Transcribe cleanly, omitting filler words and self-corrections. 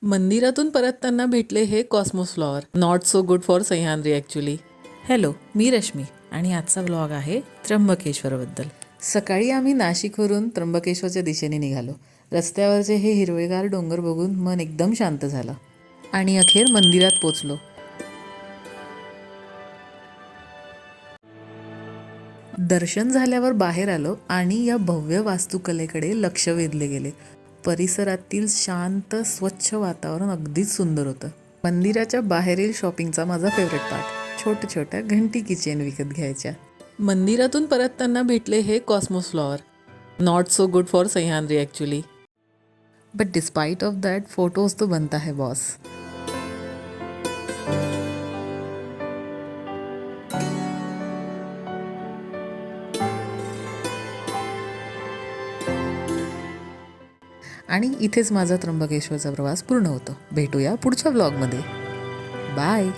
मंदिरातून परतताना भेटले हे cosmos flower. Not so good for Sahyadri actually. Hello, मी रश्मी आणि आजचा व्लॉग आहे त्र्यंबकेश्वरबद्दल. सकाळी आम्ही नाशिकवरून त्र्यंबकेश्वरच्या दिशेने निघालो. रस्त्यावरचे हे हिरवेगार डोंगर बघून मन एकदम शांत झालं आणि अखेर मंदिरात पोचलो. दर्शन झाल्यावर बाहेर आलो आणि या भव्य वास्तुकलेकडे लक्ष वेधले गेले. परिसरातील शांत स्वच्छ वातावरण अगदीच सुंदर होतं. मंदिराच्या बाहेरील शॉपिंगचा माझा फेवरेट पार्ट. छोट्या छोट्या घंटी किचेन विकत घ्यायच्या. मंदिरातून परतताना भेटले हे cosmos flower. Not so good for Sahyadri actually. But despite of that photos तो बनता है बॉस. आणि इथेच माझा त्र्यंबकेश्वरचा प्रवास पूर्ण होतो. भेटूया पुढच्या व्लॉगमध्ये. बाय.